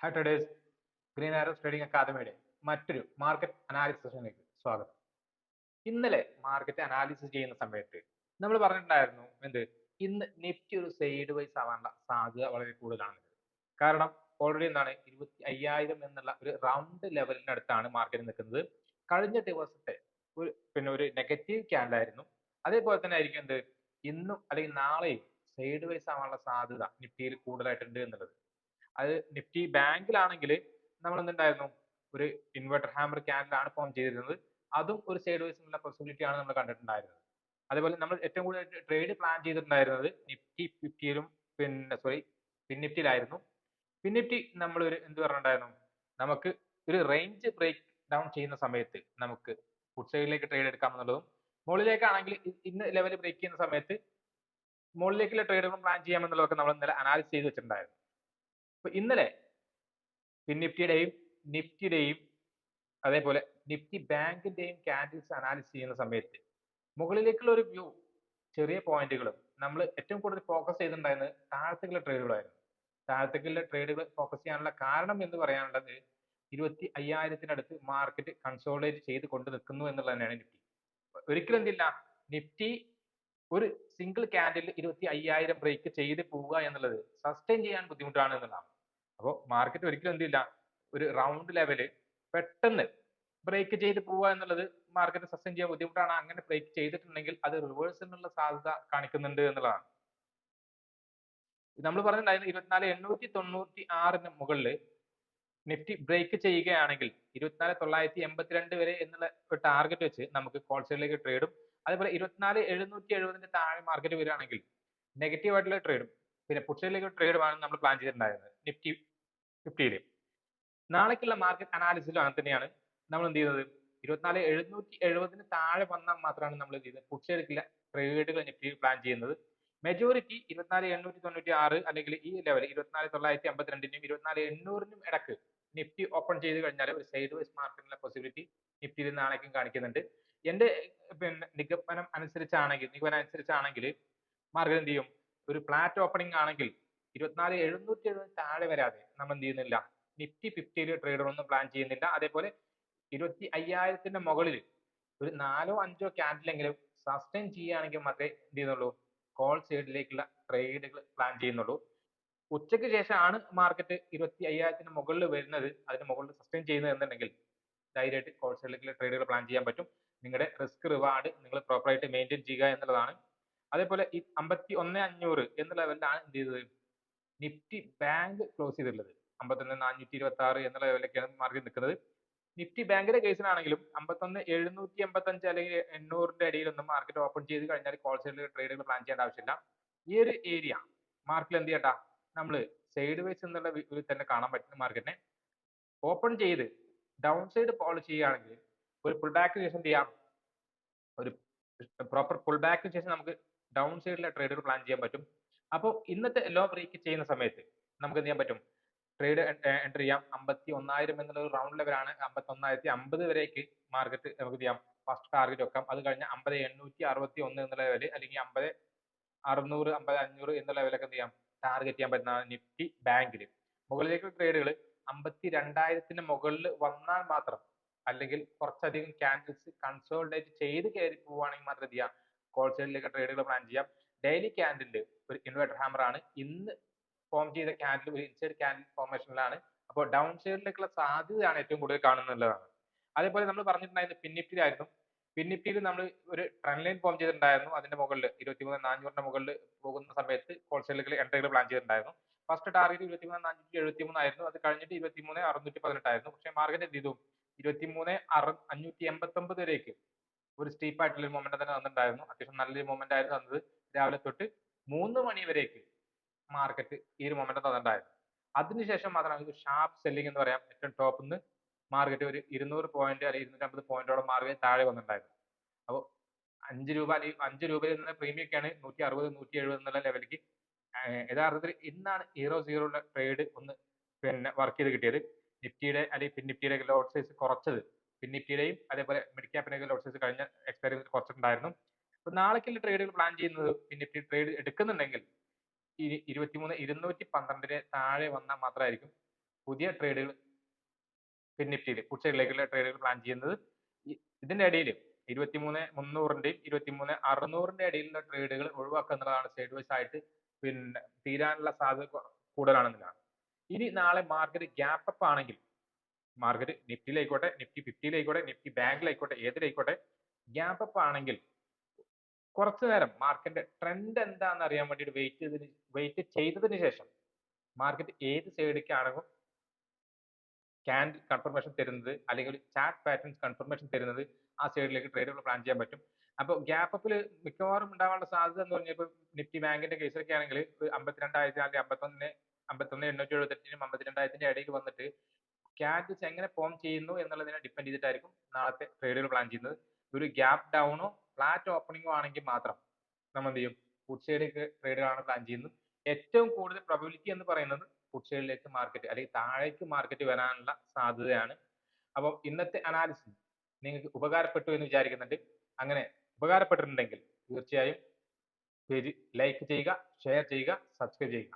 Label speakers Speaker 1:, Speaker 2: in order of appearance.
Speaker 1: Hi traders, green arrows trading അക്കാദമിയുടെ മറ്റൊരു market analysis സെഷനിലേക്ക് സ്വാഗതം. ഇന്നലെ മാർക്കറ്റ് അനാലിസിസ് ചെയ്യുന്ന സമയത്ത് നമ്മൾ പറഞ്ഞിട്ടുണ്ടായിരുന്നു ഇന്ന് നിഫ്റ്റി ഒരു സൈഡ് വൈസ് ആവാനുള്ള സാധ്യത വളരെ കൂടുതലാണ്. കാരണം ഓൾറെഡി 25,000 എന്നുള്ള ഒരു റൗണ്ട് ലെവലിന്റെ അടുത്താണ് മാർക്കറ്റ് നിൽക്കുന്നത്. കഴിഞ്ഞ ദിവസത്തെ ഒരു നെഗറ്റീവ് ക്യാൻഡിൽ ആയിരുന്നു. അതേപോലെ തന്നെ ആയിരിക്കും ഇന്നും അല്ലെങ്കിൽ നാളെയും സൈഡ് വൈസ് ആവാനുള്ള സാധ്യത നിഫ്റ്റിയിൽ കൂടുതലായിട്ടുണ്ട് എന്നുള്ളത്. അത് നിഫ്റ്റി ബാങ്കിലാണെങ്കിൽ നമ്മൾ എന്തുണ്ടായിരുന്നു, ഒരു ഇൻവെർട്ടർ ഹാമർ ക്യാൻഡിലാണ് ഫോം ചെയ്തിരുന്നത്. അതും ഒരു സൈഡ് വൈസ് ഉള്ള പോസിബിലിറ്റി ആണ് നമ്മൾ കണ്ടിട്ടുണ്ടായിരുന്നത്. അതേപോലെ നമ്മൾ ഏറ്റവും കൂടുതൽ ട്രേഡ് പ്ലാൻ ചെയ്തിട്ടുണ്ടായിരുന്നത് നിഫ്റ്റി ഫിഫ്റ്റിയിലും പിൻ നിഫ്റ്റിയിലായിരുന്നു. പിൻ നിഫ്റ്റി നമ്മൾ ഒരു പറഞ്ഞിട്ടുണ്ടായിരുന്നു, നമുക്ക് ഒരു റേഞ്ച് ബ്രേക്ക് ഡൗൺ ചെയ്യുന്ന സമയത്ത് നമുക്ക് ഫുഡ് സൈഡിലേക്ക് ട്രേഡ് എടുക്കാം എന്നുള്ളതും, മുകളിലേക്കാണെങ്കിൽ ഇന്ന് ലെവൽ ബ്രേക്ക് ചെയ്യുന്ന സമയത്ത് മുകളിലേക്കുള്ള ട്രേഡുകളും പ്ലാൻ ചെയ്യാമെന്നുള്ളതൊക്കെ നമ്മൾ ഇന്നലെ അനാലിസിസ് ചെയ്ത് വെച്ചിട്ടുണ്ടായിരുന്നു. അപ്പൊ ഇന്നലെ നിഫ്റ്റിയുടെയും നിഫ്റ്റിയുടെയും അതേപോലെ നിഫ്റ്റി ബാങ്കിന്റെയും ക്യാൻഡിൽസ് അനാലിസിസ് ചെയ്യുന്ന സമയത്ത് മുകളിലേക്കുള്ള ഒരു വ്യൂ, ചെറിയ പോയിന്റുകളും നമ്മൾ ഏറ്റവും കൂടുതൽ ഫോക്കസ് ചെയ്തിട്ടുണ്ടായിരുന്നത് താഴത്തേക്കുള്ള ട്രേഡുകളായിരുന്നു. താഴത്തേക്കുള്ള ട്രേഡുകൾ ഫോക്കസ് ചെയ്യാനുള്ള കാരണം എന്ന് പറയാനുള്ളത് 25,000-അടുത്ത് മാർക്കറ്റ് കൺസോളിഡേറ്റ് ചെയ്ത് കൊണ്ട് നിൽക്കുന്നു എന്നുള്ളത് തന്നെയാണ്. ഒരിക്കലും നിഫ്റ്റി ഒരു സിംഗിൾ ക്യാൻഡിൽ 25,000 ബ്രേക്ക് ചെയ്ത് പോവുക എന്നുള്ളത് സസ്റ്റെയിൻ ചെയ്യാൻ ബുദ്ധിമുട്ടാണ് എന്നുള്ളതാണ്. അപ്പോൾ മാർക്കറ്റ് ഒരിക്കലും ഒരു റൗണ്ട് ലെവല് പെട്ടെന്ന് ബ്രേക്ക് ചെയ്ത് പോവുക എന്നുള്ളത് മാർക്കറ്റ് സസ്റ്റെയിൻ ചെയ്യാൻ ബുദ്ധിമുട്ടാണ്. അങ്ങനെ ബ്രേക്ക് ചെയ്തിട്ടുണ്ടെങ്കിൽ അത് റിവേഴ്സിനുള്ള സാധ്യത കാണിക്കുന്നുണ്ട് എന്നുള്ളതാണ്. നമ്മൾ പറഞ്ഞിട്ടുണ്ടായിരുന്നു 24,896 മുകളിൽ നിഫ്റ്റി ബ്രേക്ക് ചെയ്യുകയാണെങ്കിൽ 24,982 വരെ എന്നുള്ള ഒരു ടാർഗറ്റ് വെച്ച് നമുക്ക് കോൾ സൈഡിലേക്ക് ട്രേഡും, അതേപോലെ 24,770 താഴെ മാർക്കറ്റ് വരികയാണെങ്കിൽ നെഗറ്റീവ് ആയിട്ടുള്ള ട്രേഡും പിന്നെ പുട്ട് സൈഡിലേക്ക് ട്രേഡുമാണ് നമ്മൾ പ്ലാൻ ചെയ്തിട്ടുണ്ടായിരുന്നത് നിഫ്റ്റി ഫിഫ്റ്റിയിൽ. നാളേക്കുള്ള മാർക്കറ്റ് അനാലിസിലും അങ്ങനെ തന്നെയാണ്. നമ്മൾ എന്ത് ചെയ്യുന്നത്, 24,770 താഴെ വന്നാൽ മാത്രമാണ് നമ്മൾ എന്ത് ചെയ്യുന്നത്, പുട്ട് സൈഡിലേക്കുള്ള ട്രേഡുകൾ നിഫ്റ്റിയിൽ പ്ലാൻ ചെയ്യുന്നത്. മെജോറിറ്റി 24,896 അല്ലെങ്കിൽ ഈ ലെവൽ 24,952-നും 24,800-നും ഇടക്ക് നിഫ്റ്റി ഓപ്പൺ ചെയ്ത് കഴിഞ്ഞാൽ ഒരു സൈഡ് വൈസ് മാർക്കറ്റിനുള്ള പോസിബിലിറ്റി നിഫ്റ്റിയിൽ നാളേക്കും കാണിക്കുന്നുണ്ട്. എന്റെ നിഗമനം അനുസരിച്ചാണെങ്കിൽ മാർക്കറ്റ് എന്ത് ചെയ്യും, ഒരു ഫ്ലാറ്റ് ഓപ്പണിംഗ് ആണെങ്കിൽ 24,770 താഴെ വരാതെ നമ്മൾ എന്ത് ചെയ്യുന്നില്ല, നിഫ്റ്റി ഫിഫ്റ്റിയിൽ ട്രേഡുകളൊന്നും പ്ലാൻ ചെയ്യുന്നില്ല. അതേപോലെ 25,000-ന്റെ മുകളിൽ ഒരു 4-5 ക്യാൻഡിലെങ്കിലും സസ്റ്റെയിൻ ചെയ്യുകയാണെങ്കിൽ മാത്രമേ എന്ത് ചെയ്യുന്നുള്ളൂ, കോൾ സൈഡിലേക്കുള്ള ട്രേഡുകൾ പ്ലാൻ ചെയ്യുന്നുള്ളൂ. ഉച്ചയ്ക്ക് ശേഷമാണ് മാർക്കറ്റ് 25,000-ന് മുകളിൽ വരുന്നത്, അതിന് മുകളിൽ സസ്റ്റെയിൻ ചെയ്യുന്നത് എന്നുണ്ടെങ്കിൽ ധൈര്യമായിട്ട് കോൾ സൈഡിലേക്കുള്ള ട്രേഡുകൾ പ്ലാൻ ചെയ്യാൻ പറ്റും. നിങ്ങളുടെ റിസ്ക് റിവാർഡ് നിങ്ങൾ പ്രോപ്പറായിട്ട് മെയിൻറ്റെയിൻ ചെയ്യുക എന്നുള്ളതാണ്. അതേപോലെ ഈ 51,500 എന്ന ലെവലിലാണ് എന്ത് ചെയ്തത്, നിഫ്റ്റി ബാങ്ക് ക്ലോസ് ചെയ്തിട്ടുള്ളത്. 51,426 എന്നുള്ള ലെവലിലേക്കാണ് മാർക്കറ്റ് നിൽക്കുന്നത്. നിഫ്റ്റി ബാങ്കിന്റെ കേസിലാണെങ്കിലും 51,785 അല്ലെങ്കിൽ 800-ന്റെ ഇടയിലൊന്നും മാർക്കറ്റ് ഓപ്പൺ ചെയ്ത് കഴിഞ്ഞാൽ കോൾ സൈഡിൽ ട്രേഡുകൾ പ്ലാൻ ചെയ്യേണ്ട ആവശ്യമില്ല. ഈ ഒരു ഏരിയ മാർക്കറ്റിൽ എന്ത് ചെയ്യണ്ട, നമ്മൾ സൈഡ് വൈസ് എന്നുള്ള വ്യൂ തന്നെ കാണാൻ പറ്റുന്ന മാർക്കറ്റിനെ ഓപ്പൺ ചെയ്ത് ഡൗൺ സൈഡ് ഫോളോ ചെയ്യുകയാണെങ്കിൽ ഒരു പുൾ ബാക്കിന് ശേഷം എന്ത് ചെയ്യാം, ഒരു പ്രോപ്പർ പുൾ ബാക്കിന് ശേഷം നമുക്ക് ഡൗൺ സൈഡിലെ ട്രേഡുകൾ പ്ലാൻ ചെയ്യാൻ പറ്റും. അപ്പോൾ ഇന്നത്തെ ലോ ബ്രേക്ക് ചെയ്യുന്ന സമയത്ത് നമുക്ക് എന്ത് ചെയ്യാൻ പറ്റും, ട്രേഡ് എൻ്റർ ചെയ്യാം. 51,000 എന്നുള്ള ഒരു റൗണ്ട് ലെവലാണ്. 51,050 വരേക്ക് മാർക്കറ്റ് നമുക്ക് ചെയ്യാം ഫസ്റ്റ് ടാർഗറ്റ് വെക്കാം. അത് കഴിഞ്ഞ 50,861 എന്നുള്ള ലെവൽ അല്ലെങ്കിൽ 50,600 50,500 എന്ന ലെവലൊക്കെ എന്ത് ചെയ്യാം ടാർഗറ്റ് ചെയ്യാൻ പറ്റുന്നതാണ് നിഫ്റ്റി ബാങ്കിൽ. മുകളിലേക്ക് ട്രേഡുകൾ 52,000-ന് മുകളിൽ വന്നാൽ മാത്രം, അല്ലെങ്കിൽ കുറച്ചധികം ക്യാൻഡിൽസ് കൺസോളിഡേറ്റ് ചെയ്ത് കയറി പോവുകയാണെങ്കിൽ മാത്രം എന്ത് ചെയ്യാം, കോൾ സൈഡിലേക്ക് ട്രേഡുകൾ പ്ലാൻ ചെയ്യാം. ഡെയിലി ക്യാൻഡിൽ ഒരു ഇൻവെർട്ടർ ഹാമർ ആണ്. ഇന്ന് ഫോം ചെയ്ത ക്യാൻഡിൽ ഒരു ഇൻസൈഡ് ക്യാൻഡിൽ ഫോർമേഷനിലാണ്. അപ്പോൾ ഡൗൺ സൈഡിലേക്കുള്ള സാധ്യതയാണ് ഏറ്റവും കൂടുതൽ കാണുന്നുള്ളതാണ്. അതേപോലെ നമ്മൾ പറഞ്ഞിട്ടുണ്ടായിരുന്നത് പിൻ നിഫ്റ്റിയിലായിരുന്നു. പിൻ നിഫ്റ്റിയിൽ നമ്മൾ ഒരു ട്രെൻഡ് ലൈൻ ഫോം ചെയ്തിട്ടുണ്ടായിരുന്നു. അതിന്റെ മുകളിൽ 23,400-ന്റെ മുകളിൽ പോകുന്ന സമയത്ത് കോൾ സൈഡിലേക്ക് എൻട്രികൾ പ്ലാൻ ചെയ്തിട്ടുണ്ടായിരുന്നു. ഫസ്റ്റ് ടാർഗറ്റ് 23,473 ആയിരുന്നു. അത് കഴിഞ്ഞിട്ട് 23,618 ആയിരുന്നു. പക്ഷേ മാർക്കറ്റ് എന്ത് ചെയ്തു, 23,589 വരേക്ക് ഒരു സ്റ്റീപ്പ് ആയിട്ടുള്ള ഒരു മൊമെന്റ് തന്നെ തന്നിട്ടുണ്ടായിരുന്നു. അത്യാവശ്യം നല്ലൊരു മൊമെന്റ് ആയിരുന്നു തന്നത്. രാവിലെ തൊട്ട് 3 മണി വരേക്ക് മാർക്കറ്റ് ഈ ഒരു മൊമെന്റം തന്നിട്ടുണ്ടായിരുന്നു. അതിനുശേഷം മാത്രമാണ് ഒരു ഷാർപ്പ് സെല്ലിംഗ് എന്ന് പറയാം. ഏറ്റവും ടോപ്പിൽ നിന്ന് മാർക്കറ്റ് ഒരു 200 പോയിന്റ് അല്ലെങ്കിൽ 250 പോയിന്റോളം മാർക്കറ്റ് താഴെ വന്നിട്ടുണ്ടായിരുന്നു. അപ്പോൾ 5 രൂപ അല്ലെങ്കിൽ 5 രൂപയിൽ നിന്ന് പ്രീമിയം ഒക്കെയാണ് 160 170 എന്നുള്ള ലെവലിലേക്ക് യഥാർത്ഥത്തിൽ ഇന്നാണ് സീറോയുടെ ട്രേഡ് ഒന്ന് വർക്ക് ചെയ്ത് കിട്ടിയത്. നിഫ്റ്റിയുടെ അല്ലെങ്കിൽ പിൻ നിഫ്റ്റിയുടെ ലോട്ട് സൈസ് കുറച്ചത് പിൻ നിഫ്റ്റിയുടെയും അതേപോലെ മിഡ് ക്യാപ്പിന്റെ ലോട്ട് സൈസ് കഴിഞ്ഞ എക്സ്പയറി കുറച്ചിട്ടുണ്ടായിരുന്നു. അപ്പൊ നാളേക്കുള്ള ട്രേഡുകൾ പ്ലാൻ ചെയ്യുന്നത് പിൻ നിഫ്റ്റി ട്രേഡ് എടുക്കുന്നുണ്ടെങ്കിൽ ഈ 23,212 താഴെ വന്നാൽ മാത്രമായിരിക്കും പുതിയ ട്രേഡുകൾ നിഫ്റ്റിയിൽ പുട്ട് സൈഡിലേക്കുള്ള ട്രേഡുകൾ പ്ലാൻ ചെയ്യുന്നത്. ഇതിന്റെ ഇടയിൽ 23,300ന്റെയും 23,600ന്റെ ഇടയിലുള്ള ട്രേഡുകൾ ഒഴിവാക്കുക എന്നുള്ളതാണ് സൈഡ് വൈസ് ആയിട്ട് പിന്നെ തീരാനുള്ള സാധ്യത കൂടുതലാണെന്നുള്ളതാണ്. ഇനി നാളെ മാർക്കറ്റ് ഗ്യാപ്പ് അപ്പ് ആണെങ്കിൽ, മാർക്കറ്റ് നിഫ്റ്റിയിലായിക്കോട്ടെ, നിഫ്റ്റി 50-യിലായിക്കോട്ടെ, നിഫ്റ്റി ബാങ്കിലായിക്കോട്ടെ, ഏതിലായിക്കോട്ടെ, ഗ്യാപ്പ് അപ്പ് ആണെങ്കിൽ കുറച്ചു നേരം മാർക്കറ്റിന്റെ ട്രെൻഡ് എന്താണെന്ന് അറിയാൻ വേണ്ടിയിട്ട് വെയിറ്റ് ചെയ്തതിന് ശേഷം മാർക്കറ്റ് ഏത് സൈഡിലേക്കാണെങ്കിലും ക്യാൻഡിൽ കൺഫർമേഷൻ തരുന്നത് അല്ലെങ്കിൽ ചാർട്ട് പാറ്റേൺസ് കൺഫർമേഷൻ തരുന്നത് ആ സൈഡിലേക്ക് ട്രേഡുകൾ പ്ലാൻ ചെയ്യാൻ പറ്റും. അപ്പോൾ ഗ്യാപ്പ് അപ്പിൽ മിക്കവാറും ഉണ്ടാവാനുള്ള സാധ്യത എന്ന് പറഞ്ഞാൽ ഇപ്പോൾ നിഫ്റ്റി ബാങ്കിന്റെ കേസിലൊക്കെ ആണെങ്കിൽ 52,000 അല്ലെങ്കിൽ 51,878നും 52,000ന്റെ ഇടയിൽ വന്നിട്ട് ക്യാൻഡിൽസ് എങ്ങനെ ഫോം ചെയ്യുന്നു എന്നുള്ളതിനെ ഡിപ്പെൻഡ് ചെയ്തിട്ടായിരിക്കും നാളത്തെ ട്രേഡുകൾ പ്ലാൻ ചെയ്യുന്നത്. ഒരു ഗ്യാപ്പ് ഡൗണോ ഫ്ലാറ്റ് ഓപ്പണിംഗോ ആണെങ്കിൽ മാത്രം നമ്മൾ എന്ത് ചെയ്യും, പുട്ട് സൈഡിലേക്ക് ട്രേഡുകളാണ് പ്ലാൻ ചെയ്യുന്നത്. ഏറ്റവും കൂടുതൽ പ്രോബബിലിറ്റി എന്ന് പറയുന്നത് പുട്ട് സൈഡിലേക്ക് മാർക്കറ്റ് അല്ലെങ്കിൽ താഴേക്ക് മാർക്കറ്റ് വരാനുള്ള സാധ്യതയാണ്. അപ്പോൾ ഇന്നത്തെ അനാലിസിസ് നിങ്ങൾക്ക് ഉപകാരപ്പെട്ടു എന്ന് വിചാരിക്കുന്നുണ്ട്. അങ്ങനെ ഉപകാരപ്പെട്ടിട്ടുണ്ടെങ്കിൽ തീർച്ചയായും പേജ് ലൈക്ക് ചെയ്യുക, ഷെയർ ചെയ്യുക, സബ്സ്ക്രൈബ് ചെയ്യുക.